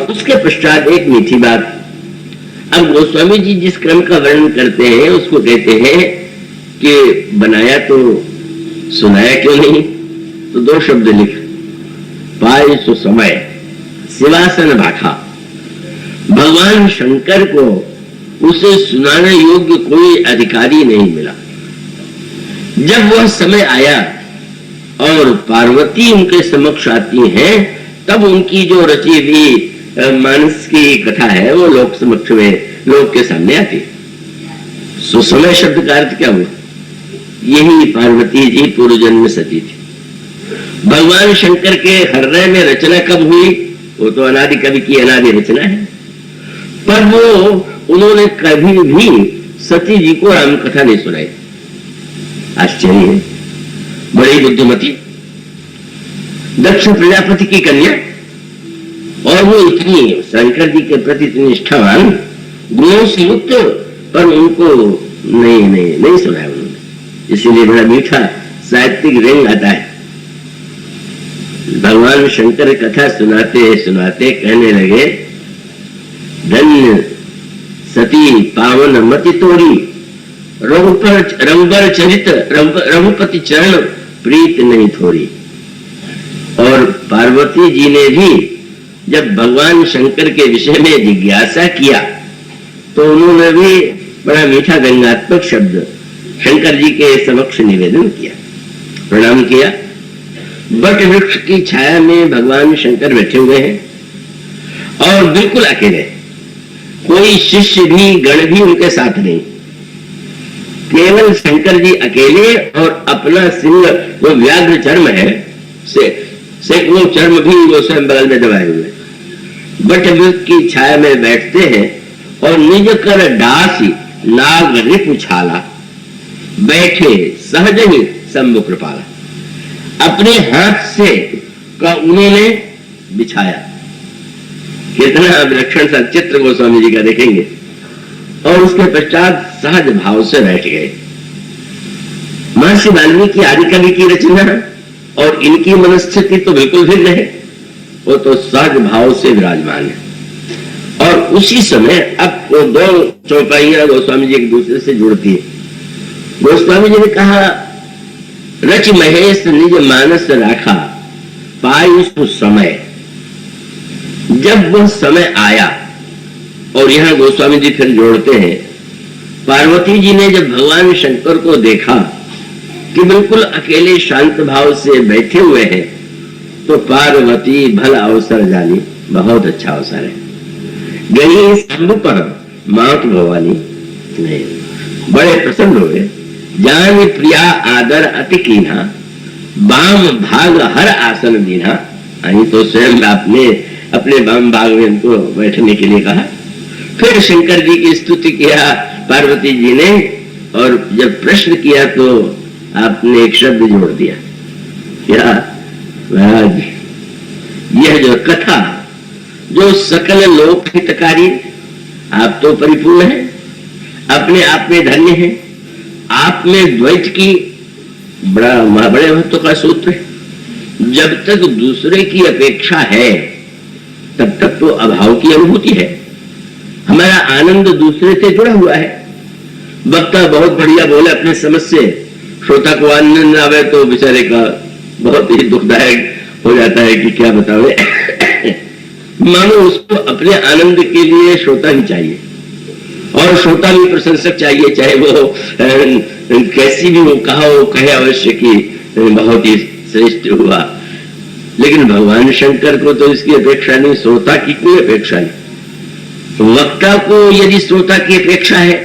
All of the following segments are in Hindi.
उसके पश्चात एक मीठी बात। अब गोस्वामी जी जिस क्रम का वर्णन करते हैं उसको कहते हैं कि बनाया तो सुनाया क्यों नहीं। तो दो शब्द लिख, पाए सो समय शिवासन भाखा। भगवान शंकर को उसे सुनाने योग्य कोई अधिकारी नहीं मिला। जब वह समय आया और पार्वती उनके समक्ष आती हैं, तब उनकी जो रची हुई मानस की कथा है वो लोक समक्ष में, लोक के सामने आती। सुसमय शब्द का अर्थ क्या हुआ? यही पार्वती जी पूर्व जन्म में सती थी। भगवान शंकर के हृदय में रचना कब हुई? वो तो अनादि कवि की अनादि रचना है, पर वो उन्होंने कभी भी सती जी को राम कथा नहीं सुनाई। आश्चर्य है। बड़ी बुद्धिमती, दक्ष प्रजापति की कन्या, और वो इतनी शंकर जी के प्रति इतनी निष्ठावान, गुणों से युक्त, पर उनको नहीं सुनाया उन्होंने। इसीलिए बड़ा मीठा साहित्यिक रंग आता है। भगवान शंकर कथा सुनाते सुनाते कहने लगे, धन्य सती पावन मति तोड़ी, रघुबर चरित रघुपति चरण प्रीत नहीं थोड़ी। और पार्वती जी ने भी जब भगवान शंकर के विषय में जिज्ञासा किया तो उन्होंने भी बड़ा मीठा व्यंग्यात्मक शब्द शंकर जी के समक्ष निवेदन किया, प्रणाम किया। बट वृक्ष की छाया में भगवान शंकर बैठे हुए हैं और बिल्कुल अकेले, कोई शिष्य भी गण भी उनके साथ नहीं, केवल शंकर जी अकेले और अपना सिंह वो व्याघ्र चर्म है से वो चर्म भी वो स्वयं बगल में दबाए हुए बट वृक्ष की छाया में बैठते हैं और निज कर डासी नाग रिपु छाला, बैठे सहज ही शंभु कृपाला। अपने हाथ से का उन्होंने बिछाया। कितना विलक्षण सा चित्र गोस्वामी जी का देखेंगे। और उसके पश्चात सहज भाव से बैठ गए। महर्षि वाल्मीकि आदि कवि की रचना और इनकी मनस्थिति तो बिल्कुल भिन्न है। वो तो सहज भाव से विराजमान है। और उसी समय अब वो दो चौपाइयां गोस्वामी जी एक दूसरे से जुड़ती है। गोस्वामी जी ने कहा, रच महेश निज मानस राखा, पायु समय। जब वह समय आया, और यहां गोस्वामी जी फिर जोड़ते हैं, पार्वती जी ने जब भगवान शंकर को देखा कि बिल्कुल अकेले शांत भाव से बैठे हुए हैं, तो पार्वती भला अवसर जानी, बहुत अच्छा अवसर है। गई शंभु पर मात भवानी, नहीं बड़े प्रसन्न हुए। जान प्रिया आदर अति कीन्हा, बाम भाग हर आसन दीन्हा। अही तो स्वयं आपने अपने बाम भाग में उनको बैठने के लिए कहा। फिर शंकर जी की स्तुति किया पार्वती जी ने, और जब प्रश्न किया तो आपने एक शब्द जोड़ दिया, क्या महाराज, यह जो कथा जो सकल लोक हितकारी, आप तो परिपूर्ण है, अपने आप में धन्य है, आप में द्वैत की बड़े महत्व का सूत्र है। जब तक दूसरे की अपेक्षा है तब तक तो अभाव की अनुभूति है। हमारा आनंद दूसरे से जुड़ा हुआ है। वक्ता बहुत बढ़िया बोले अपने समझ से, श्रोता को आनंद आवे तो बेचारे का बहुत ही दुखदायक हो जाता है कि क्या बतावे। मानो उसको अपने आनंद के लिए श्रोता ही चाहिए, और श्रोता भी प्रशंसक चाहिए, चाहे वो कैसी भी वो कहा हो, कहे अवश्य कि बहुत ही श्रेष्ठ हुआ। लेकिन भगवान शंकर को तो इसकी अपेक्षा नहीं, श्रोता की कोई अपेक्षा नहीं। वक्ता को यदि श्रोता की अपेक्षा है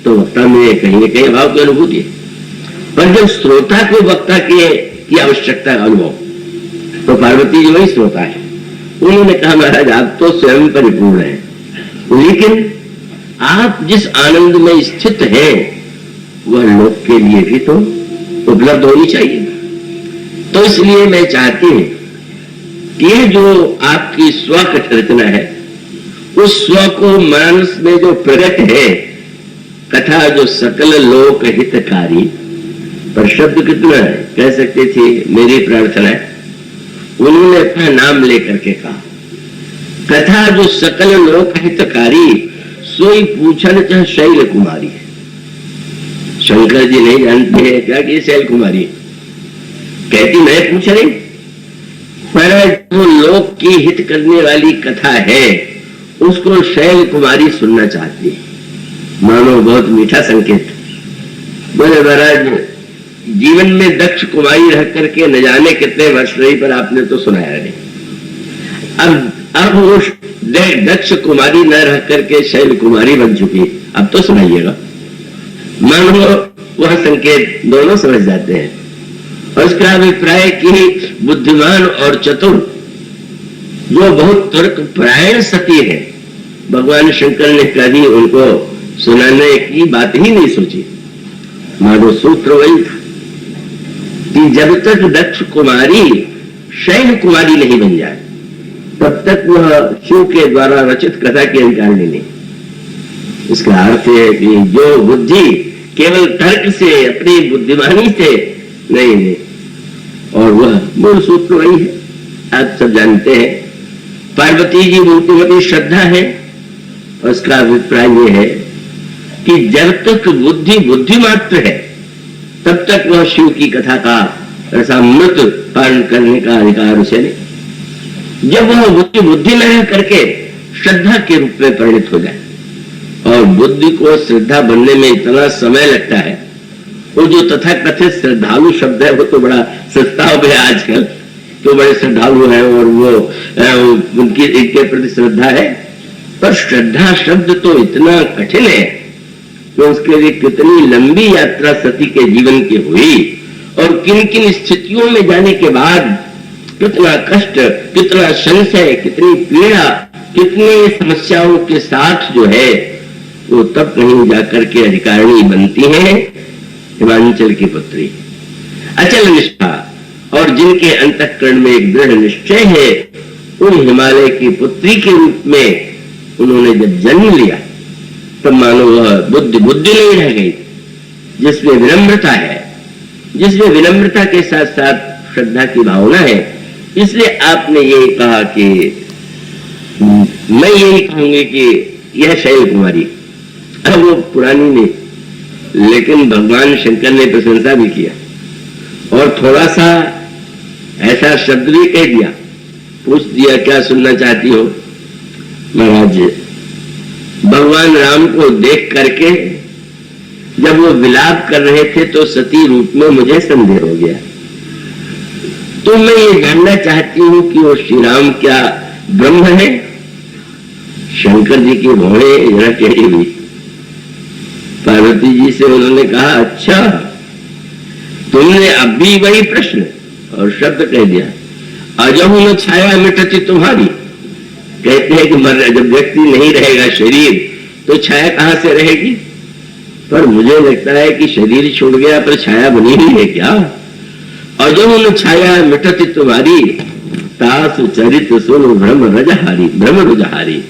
तो वक्ता में कहीं न कहीं भाव की अनुभूति है, पर जब श्रोता को वक्ता की आवश्यकता अनुभव, तो पार्वती जी वही श्रोता है। उन्होंने कहा, महाराज आप तो स्वयं परिपूर्ण हैं, लेकिन आप जिस आनंद में स्थित हैं वह लोक के लिए भी तो उपलब्ध होनी चाहिए। तो इसलिए मैं चाहती हूं कि यह जो आपकी स्वकथ रचना है, उस स्व को मानस में जो प्रकट है कथा, जो सकल लोक हितकारी, पर शब्द कितना है, कह सकते थे मेरी प्रार्थना है। उन्होंने अपना नाम लेकर के कहा, कथा जो सकल लोक हितकारी, सोई पूछन चाह शैल कुमारी। शंकर जी नहीं जानते हैं क्या कि शैल कुमारी कहती मैं पूछ रही, पर जो लोक की हित करने वाली कथा है उसको शैल कुमारी सुनना चाहती है। मानो बहुत मीठा संकेत। बोले महाराज, जीवन में दक्ष कुमारी रह करके न जाने कितने वर्ष रही, पर आपने तो सुनाया नहीं। अब वो दक्ष कुमारी न रह करके शैल कुमारी बन चुकी, अब तो सुनाइएगा। मानो वह संकेत दोनों समझ जाते हैं। और उसका अभिप्राय कि बुद्धिमान और चतुर जो बहुत तर्क परायण सती है, भगवान शंकर ने कभी उनको सुनाने की बात ही नहीं सोची। मानो सूत्र वही था कि जब तक दक्ष कुमारी शैल कुमारी नहीं बन जाए तब तक वह शिव के द्वारा रचित कथा की अधिकारिणी नहीं। इसका अर्थ है कि जो बुद्धि केवल तर्क से, अपनी बुद्धिमानी से नहीं, और वह मूल सूत्र वही है। आप सब जानते हैं पार्वती जी मूर्तिमती श्रद्धा है। और उसका अभिप्राय यह है कि जब तक बुद्धि बुद्धि मात्र है तब तक वह शिव की कथा का रसामृत पान करने का अधिकार उसे नहीं। जब वह बुद्धि बुद्धि न करके श्रद्धा के रूप में परिणित हो जाए, और बुद्धि को श्रद्धा बनने में इतना समय लगता है, वो जो तथाकथित श्रद्धालु शब्द है वो तो बड़ा सस्ता हो गया आजकल, तो बड़े श्रद्धालु हैं और वो उनकी इनके प्रति श्रद्धा है, पर श्रद्धा शब्द तो इतना कठिन है कि उसके लिए कितनी लंबी यात्रा सती के जीवन की हुई, और किन किन स्थितियों में जाने के बाद कितना कष्ट, कितना संशय, कितनी पीड़ा, कितनी समस्याओं के साथ जो है वो तब कहीं जाकर के अधिकारिणी बनती है हिमांचल की पुत्री। अचल निष्ठा और जिनके अंतःकरण में एक दृढ़ निश्चय है, उन हिमालय की पुत्री के रूप में उन्होंने जब जन्म लिया तब मानो वह बुद्धि बुद्धि नहीं रह गई, जिसमें विनम्रता है, जिसमें विनम्रता के साथ साथ श्रद्धा की भावना है। इसलिए आपने ये कहा कि मैं यही कहूंगी कि यह शैल कुमारी, अब वो पुरानी नहीं, लेकिन भगवान शंकर ने प्रशंसा भी किया और थोड़ा सा ऐसा शब्द भी कह दिया, पूछ दिया क्या सुनना चाहती हो। महाराज, भगवान राम को देख करके जब वो विलाप कर रहे थे तो सती रूप में मुझे संदेह हो गया, तो मैं ये जानना चाहती हूं कि वो श्री राम क्या ब्रह्म है। शंकर जी की भौड़े जरा टेढ़ी हुई। पार्वती जी से उन्होंने कहा, अच्छा तुमने अब भी वही प्रश्न और शब्द कह दिया, अजहु न छाया मिटती तुम्हारी। कहते हैं कि जब व्यक्ति नहीं रहेगा शरीर तो छाया कहां से रहेगी, पर मुझे लगता है कि शरीर छूट गया पर छाया बनी हुई है क्या। अजहु न छाया मिटती तुम्हारी, तास चरित सुन भ्रम रजहारी, भ्रम रजहारी।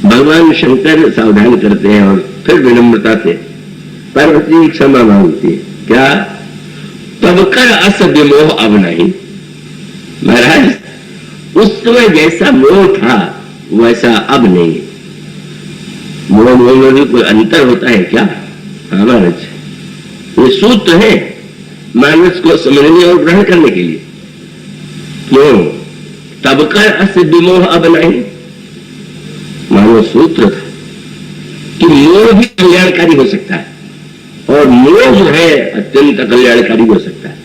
भगवान शंकर सावधान करते हैं और फिर विनम्रता से पार्वती क्षमा मांगती है, क्या तब कर अस विमोह अब नहीं। महाराज, उस समय जैसा मोह था वैसा अब नहीं। मोह मोह में भी कोई अंतर होता है क्या। हाँ महाराज, ये सूत्र है मानस को समझने और ग्रहण करने के लिए। क्यों तब कर अस विमोह अब नहीं, मानो सूत्र था कि मोह भी कल्याणकारी हो सकता है और मोह जो है अत्यंत कल्याणकारी हो सकता है।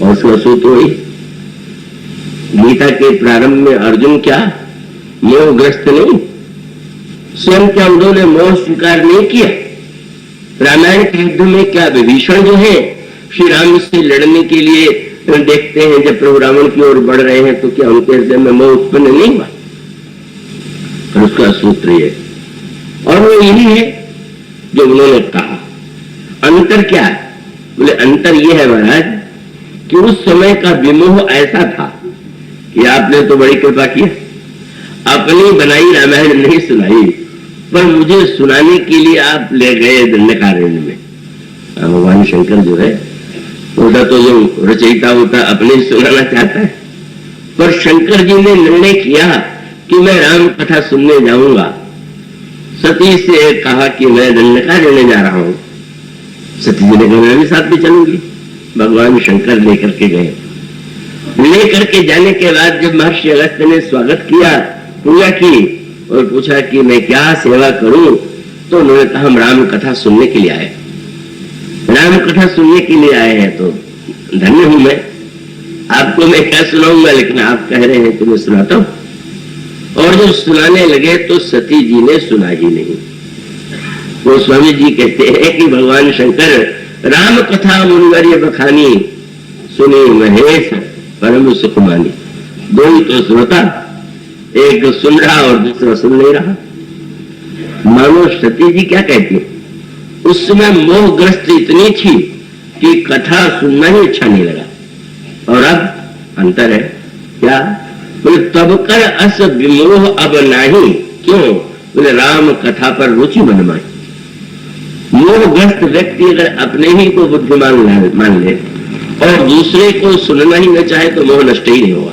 और उसका सूत्र वही, गीता के प्रारंभ में अर्जुन क्या मोहग्रस्त नहीं, स्वयं क्या उन्होंने मोह स्वीकार नहीं किया। रामायण के युद्ध में क्या विभीषण जो है श्री राम से लड़ने के लिए देखते हैं, जब प्रभु रावण की ओर बढ़ रहे हैं तो क्या उनके हृदय में मोह उत्पन्न नहीं हुआ। और उसका सूत्र ये, और वो यही है जो उन्होंने कहा। अंतर क्या है, बोले अंतर ये है महाराज कि उस समय का विमोह ऐसा था कि आपने तो बड़ी कृपा की, अपनी बनाई रामायण नहीं सुनाई, पर मुझे सुनाने के लिए आप ले गए दंडकारण्य में। भगवान शंकर जो है उनका तो जो रचयिता होता अपने ही सुनाना चाहता है, पर शंकर जी ने निर्णय किया कि मैं राम कथा सुनने जाऊंगा। सती से कहा कि मैं दंडका लेने जा रहा हूं। सती जी ने कहा मैं भी साथ में चलूंगी। भगवान शंकर लेकर के गए। लेकर के जाने के बाद जब महर्षि अगस्त्य ने स्वागत किया, पूजा की और पूछा कि मैं क्या सेवा करूं, तो उन्होंने कहा हम राम कथा सुनने के लिए आए। राम कथा सुनने के लिए आए हैं तो धन्य हूं मैं। आपको मैं क्या सुनाऊंगा, लेकिन आप कह रहे हैं तो मैं सुनाता हूं। और जब सुनाने लगे तो सती जी ने सुना ही नहीं। वो स्वामी जी कहते हैं कि भगवान शंकर राम कथा मुनिवर्य बखानी, सुनी महेश परम सुख मानी। दो ही तो श्रोता, एक सुन रहा और दूसरा सुन नहीं रहा। मानो सती जी क्या कहती है, उस समय मोहग्रस्त इतनी थी कि कथा सुनना ही अच्छा नहीं लगा। और अब अंतर है क्या, बोले तब कर अस विमोह अब नहीं। क्यों, बोले राम कथा पर रुचि मनमाई। मोहग्रस्त व्यक्ति अगर अपने ही को बुद्धिमान मान ले और दूसरे को सुनना ही न चाहे तो मोह नष्ट ही नहीं होगा।